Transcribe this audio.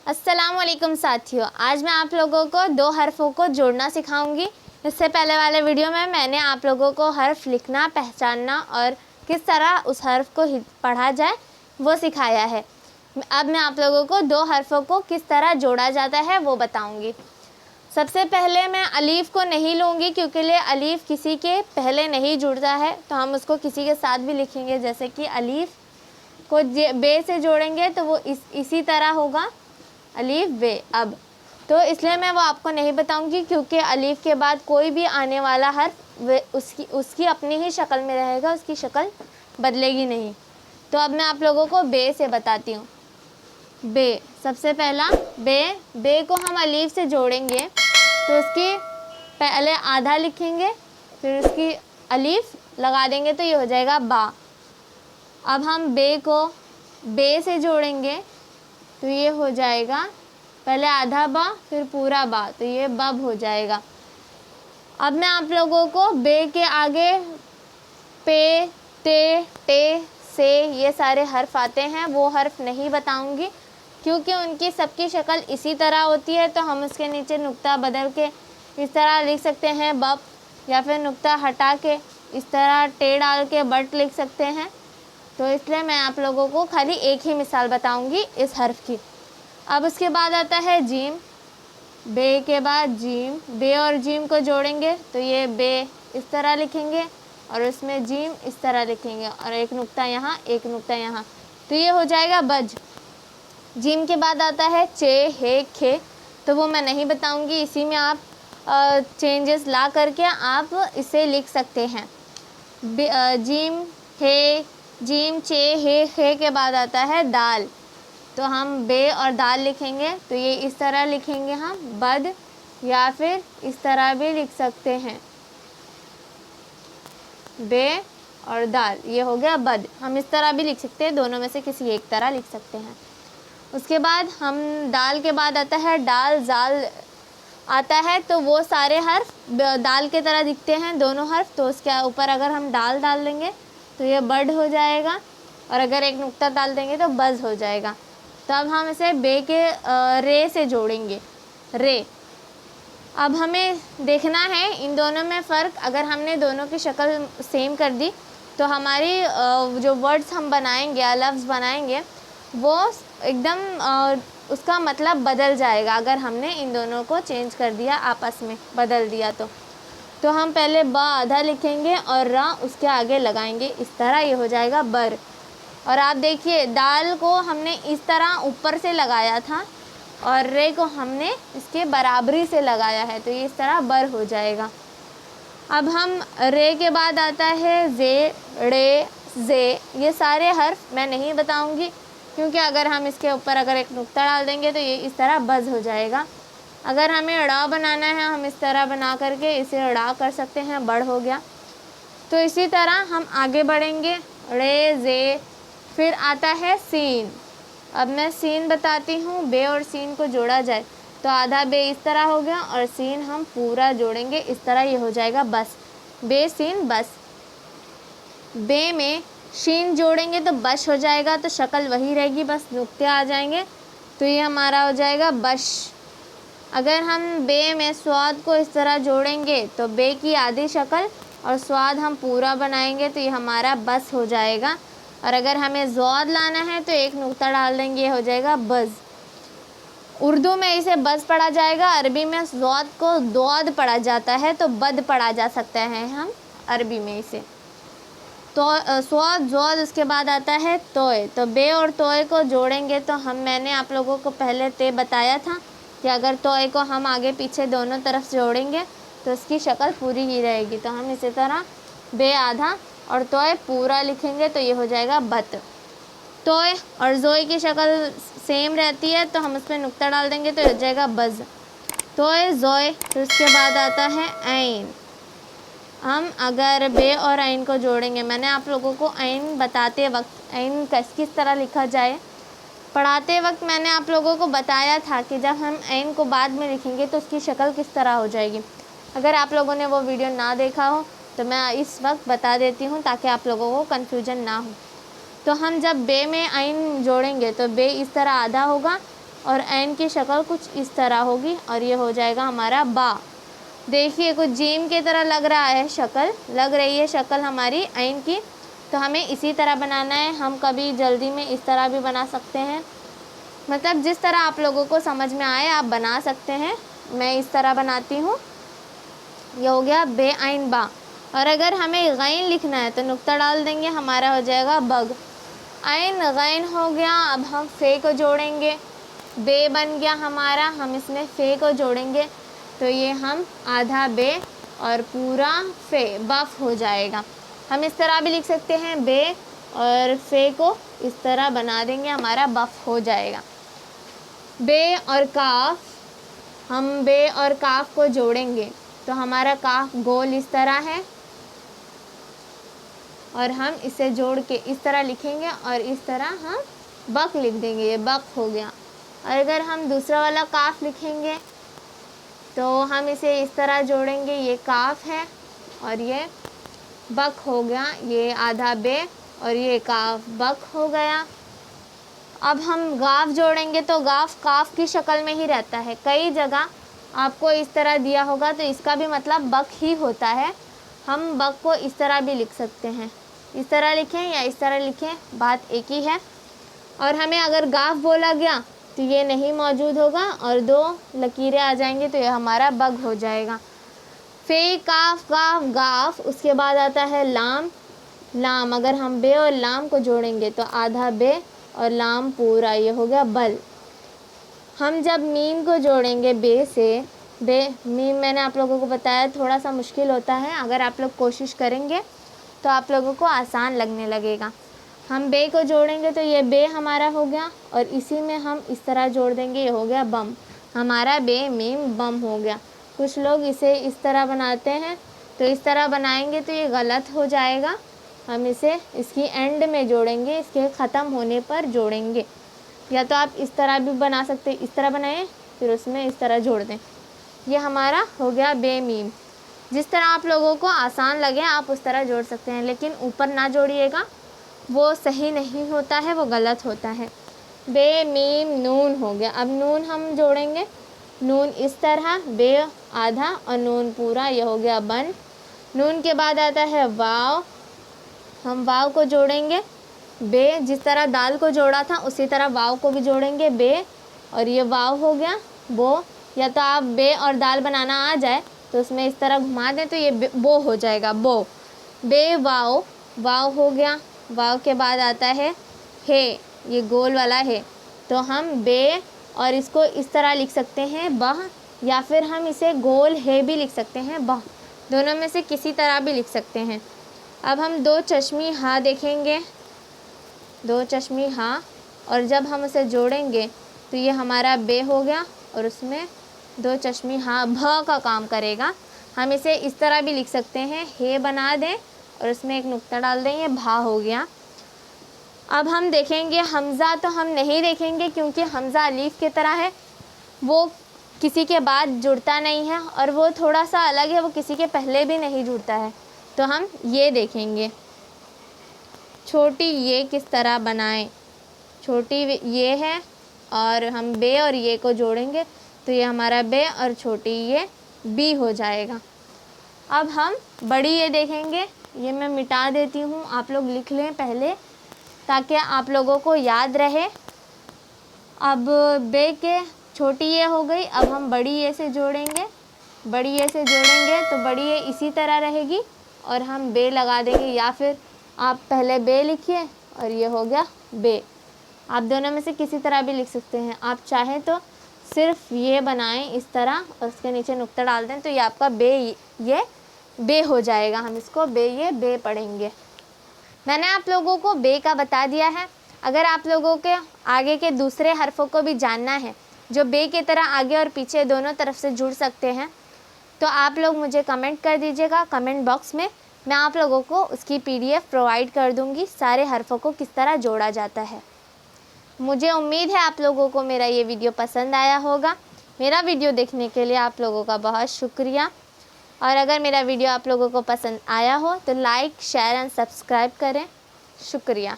अस्सलाम वालेकुम साथियों, आज मैं आप लोगों को दो हरफ़ों को जोड़ना सिखाऊंगी। इससे पहले वाले वीडियो में मैंने आप लोगों को हर्फ लिखना, पहचानना और किस तरह उस हर्फ को पढ़ा जाए वो सिखाया है। अब मैं आप लोगों को दो हरफ़ों को किस तरह जोड़ा जाता है वो बताऊंगी। सबसे पहले मैं अलीफ़ को नहीं लूँगी क्योंकि अलीफ़ किसी के पहले नहीं जुड़ता है, तो हम उसको किसी के साथ भी लिखेंगे। जैसे कि अलीफ़ को बे से जोड़ेंगे तो वो इसी तरह होगा, अलीफ बे। अब तो इसलिए मैं वो आपको नहीं बताऊंगी क्योंकि अलीफ के बाद कोई भी आने वाला हर्फ उसकी अपनी ही शक्ल में रहेगा, उसकी शक्ल बदलेगी नहीं। तो अब मैं आप लोगों को बे से बताती हूँ। बे, सबसे पहला बे को हम अलीफ से जोड़ेंगे तो उसकी पहले आधा लिखेंगे, फिर उसकी अलीफ लगा देंगे तो ये हो जाएगा बा। अब हम बे को बे से जोड़ेंगे तो ये हो जाएगा पहले आधा बा फिर पूरा बा, तो ये बब हो जाएगा। अब मैं आप लोगों को बे के आगे पे, ते, टे, से ये सारे हर्फ आते हैं, वो हर्फ नहीं बताऊंगी क्योंकि उनकी सबकी शक्ल इसी तरह होती है। तो हम उसके नीचे नुक्ता बदल के इस तरह लिख सकते हैं बब, या फिर नुक्ता हटा के इस तरह टे डाल के बट लिख सकते हैं। तो इसलिए मैं आप लोगों को खाली एक ही मिसाल बताऊंगी इस हर्फ की। अब उसके बाद आता है जीम। बे के बाद जीम, बे और जीम को जोड़ेंगे तो ये बे इस तरह लिखेंगे और उसमें जीम इस तरह लिखेंगे और एक नुक्ता यहाँ, एक नुक्ता यहाँ, तो ये हो जाएगा बज। जीम के बाद आता है चे, हे, खे, तो वो मैं नहीं बताऊंगी, इसी में आप चेंजेस ला करके आप इसे लिख सकते हैं। जीम, हे, जीम, चे, हे, खे के बाद आता है दाल, तो हम बे और दाल लिखेंगे तो ये इस तरह लिखेंगे हम बद, या फिर इस तरह भी लिख सकते हैं बे और दाल, ये हो गया बद। हम इस तरह भी लिख सकते हैं, दोनों में से किसी एक तरह लिख सकते हैं। उसके बाद हम दाल के बाद आता है डाल, जाल आता है, तो वो सारे हर्फ दाल के तरह दिखते हैं दोनों हर्फ, तो उसके ऊपर अगर हम डाल डाल देंगे तो ये बड हो जाएगा और अगर एक नुक्ता डाल देंगे तो बज हो जाएगा। तो अब हम इसे बे के रे से जोड़ेंगे, रे। अब हमें देखना है इन दोनों में फ़र्क। अगर हमने दोनों की शक्ल सेम कर दी तो हमारी जो वर्ड्स हम बनाएंगे या लफ्ज़ बनाएंगे वो एकदम उसका मतलब बदल जाएगा। अगर हमने इन दोनों को चेंज कर दिया, आपस में बदल दिया तो हम पहले बा आधा लिखेंगे और रा उसके आगे लगाएंगे, इस तरह ये हो जाएगा बर। और आप देखिए दाल को हमने इस तरह ऊपर से लगाया था और रे को हमने इसके बराबरी से लगाया है, तो ये इस तरह बर हो जाएगा। अब हम रे के बाद आता है जे, रे, जे, ये सारे हर्फ मैं नहीं बताऊंगी क्योंकि अगर हम इसके ऊपर अगर एक नुक्ता डाल देंगे तो ये इस तरह बज हो जाएगा। अगर हमें अड़ा बनाना है हम इस तरह बना करके इसे अड़ा कर सकते हैं, बड़ हो गया। तो इसी तरह हम आगे बढ़ेंगे, रे, जे, फिर आता है सीन। अब मैं सीन बताती हूँ, बे और सीन को जोड़ा जाए तो आधा बे इस तरह हो गया और सीन हम पूरा जोड़ेंगे इस तरह, ये हो जाएगा बस, बे सीन बस। बे में शीन जोड़ेंगे तो बश हो जाएगा, तो शक्ल वही रहेगी, बस नुक्ते आ जाएंगे तो ये हमारा हो जाएगा बश। अगर हम बे में स्वाद को इस तरह जोड़ेंगे तो बे की आधी शक्ल और स्वाद हम पूरा बनाएंगे तो ये हमारा बस हो जाएगा। और अगर हमें ज़ौद लाना है तो एक नुक्ता डाल देंगे, ये हो जाएगा बज़। उर्दू में इसे बज़ पढ़ा जाएगा, अरबी में ज़ौद को दौद पढ़ा जाता है, तो बद पढ़ा जा सकता है हम अरबी में इसे। तो स्वाद, ज़ौद, उसके बाद आता है तोय। तो बे और तोय को जोड़ेंगे तो मैंने आप लोगों को पहले ते बताया था कि अगर तोय को हम आगे पीछे दोनों तरफ जोड़ेंगे तो इसकी शक्ल पूरी ही रहेगी। तो हम इसी तरह बे आधा और तोय पूरा लिखेंगे तो ये हो जाएगा बत। तोय और ज़ोय की शक्ल सेम रहती है तो हम उसमें नुक्ता डाल देंगे तो हो जाएगा बज़, तोय, ज़ोय। फिर उसके बाद आता है ऐन। हम अगर बे और ऐन को जोड़ेंगे, मैंने आप लोगों को ऐन बताते वक्त ऐन किस तरह लिखा जाए पढ़ाते वक्त मैंने आप लोगों को बताया था कि जब हम ऐन को बाद में लिखेंगे तो उसकी शक्ल किस तरह हो जाएगी। अगर आप लोगों ने वो वीडियो ना देखा हो तो मैं इस वक्त बता देती हूँ ताकि आप लोगों को कन्फ्यूजन ना हो। तो हम जब बे में ऐन जोड़ेंगे तो बे इस तरह आधा होगा, और ऐन की शक्ल कुछ इस तरह होगी और ये हो जाएगा हमारा बा। देखिए कुछ जीम की तरह लग रहा है, शक्ल लग रही है शक्ल हमारी ऐन की। तो हमें इसी तरह बनाना है। हम कभी जल्दी में इस तरह भी बना सकते हैं, मतलब जिस तरह आप लोगों को समझ में आए आप बना सकते हैं। मैं इस तरह बनाती हूँ। ये हो गया बे ऐन बा। और अगर हमें गैन लिखना है तो नुक्ता डाल देंगे, हमारा हो जाएगा बग। ऐन गैन हो गया। अब हम फे को जोड़ेंगे, बे बन गया हमारा, हम इसमें फे को जोड़ेंगे तो ये हम आधा बे और पूरा फे बफ हो जाएगा। हम इस तरह भी लिख सकते हैं, बे और फे को इस तरह बना देंगे, हमारा बफ हो जाएगा। बे और काफ, हम बे और काफ को जोड़ेंगे तो हमारा काफ गोल इस तरह है और हम इसे जोड़ के इस तरह लिखेंगे और इस तरह हम बक लिख देंगे, ये बक हो गया। और अगर हम दूसरा वाला काफ लिखेंगे तो हम इसे इस तरह जोड़ेंगे, ये काफ है और ये बक हो गया, ये आधा बे और ये काफ बक हो गया। अब हम गाफ जोड़ेंगे तो गाफ काफ की शक्ल में ही रहता है, कई जगह आपको इस तरह दिया होगा तो इसका भी मतलब बक ही होता है। हम बक को इस तरह भी लिख सकते हैं, इस तरह लिखें या इस तरह लिखें, बात एक ही है। और हमें अगर गाफ बोला गया तो ये नहीं मौजूद होगा और दो लकीरें आ जाएंगी तो ये हमारा बग हो जाएगा। फे काफ गाफ गाफ, उसके बाद आता है लाम। लाम अगर हम बे और लाम को जोड़ेंगे तो आधा बे और लाम पूरा, ये हो गया बल। हम जब मीम को जोड़ेंगे बे से, बे मीम मैंने आप लोगों को बताया थोड़ा सा मुश्किल होता है, अगर आप लोग कोशिश करेंगे तो आप लोगों को आसान लगने लगेगा। हम बे को जोड़ेंगे तो ये बे हमारा हो गया और इसी में हम इस तरह जोड़ देंगे, ये हो गया बम, हमारा बे मीम बम हो गया। कुछ लोग इसे इस तरह बनाते हैं तो इस तरह बनाएंगे तो ये गलत हो जाएगा। हम इसे इसकी एंड में जोड़ेंगे, इसके ख़त्म होने पर जोड़ेंगे। या तो आप इस तरह भी बना सकते, इस तरह बनाएं फिर उसमें इस तरह जोड़ दें, ये हमारा हो गया बे मीम। जिस तरह आप लोगों को आसान लगे आप उस तरह जोड़ सकते हैं, लेकिन ऊपर ना जोड़िएगा, वो सही नहीं होता है, वो गलत होता है। बे मीम नून हो गया। अब नून हम जोड़ेंगे, नून इस तरह, बे आधा और नून पूरा, ये हो गया बन। नून के बाद आता है वाव, हम वाव को जोड़ेंगे, बे जिस तरह दाल को जोड़ा था उसी तरह वाव को भी जोड़ेंगे, बे और ये वाव हो गया बो। या तो आप बे और दाल बनाना आ जाए तो उसमें इस तरह घुमा दें तो ये बो हो जाएगा, बो। बे वाव, वाव हो गया। वाव के बाद आता है हे, ये गोल वाला है, तो हम बे और इसको इस तरह लिख सकते हैं बह, या फिर हम इसे गोल है भी लिख सकते हैं बह, दोनों में से किसी तरह भी लिख सकते हैं। अब हम दो चश्मी हा देखेंगे, दो चश्मी हा, और जब हम उसे जोड़ेंगे तो ये हमारा बे हो गया और उसमें दो चश्मी हा भ का काम करेगा। हम इसे इस तरह भी लिख सकते हैं, हे बना दें और उसमें एक नुक्ता डाल दें, ये भा हो गया। अब हम देखेंगे हमज़ा, तो हम नहीं देखेंगे क्योंकि हमज़ा अलीफ की तरह है, वो किसी के बाद जुड़ता नहीं है और वो थोड़ा सा अलग है, वो किसी के पहले भी नहीं जुड़ता है। तो हम ये देखेंगे, छोटी ये किस तरह बनाएं, छोटी ये है और हम बे और ये को जोड़ेंगे तो ये हमारा बे और छोटी ये बी हो जाएगा। अब हम बड़ी ये देखेंगे, ये मैं मिटा देती हूँ, आप लोग लिख लें पहले ताकि आप लोगों को याद रहे। अब बे के छोटी ये हो गई, अब हम बड़ी ये से जोड़ेंगे, बड़ी ये से जोड़ेंगे तो बड़ी ये इसी तरह रहेगी और हम बे लगा देंगे, या फिर आप पहले बे लिखिए और ये हो गया बे। आप दोनों में से किसी तरह भी लिख सकते हैं, आप चाहें तो सिर्फ ये बनाएं इस तरह और उसके नीचे नुक्ता डाल दें तो ये आपका बे, ये बे हो जाएगा। हम इसको बे ये बे पढ़ेंगे। मैंने आप लोगों को बे का बता दिया है। अगर आप लोगों के आगे के दूसरे हरफों को भी जानना है जो बे की तरह आगे और पीछे दोनों तरफ से जुड़ सकते हैं तो आप लोग मुझे कमेंट कर दीजिएगा कमेंट बॉक्स में, मैं आप लोगों को उसकी PDF प्रोवाइड कर दूंगी, सारे हरफों को किस तरह जोड़ा जाता है। मुझे उम्मीद है आप लोगों को मेरा ये वीडियो पसंद आया होगा। मेरा वीडियो देखने के लिए आप लोगों का बहुत शुक्रिया, और अगर मेरा वीडियो आप लोगों को पसंद आया हो तो लाइक शेयर एंड सब्सक्राइब करें। शुक्रिया।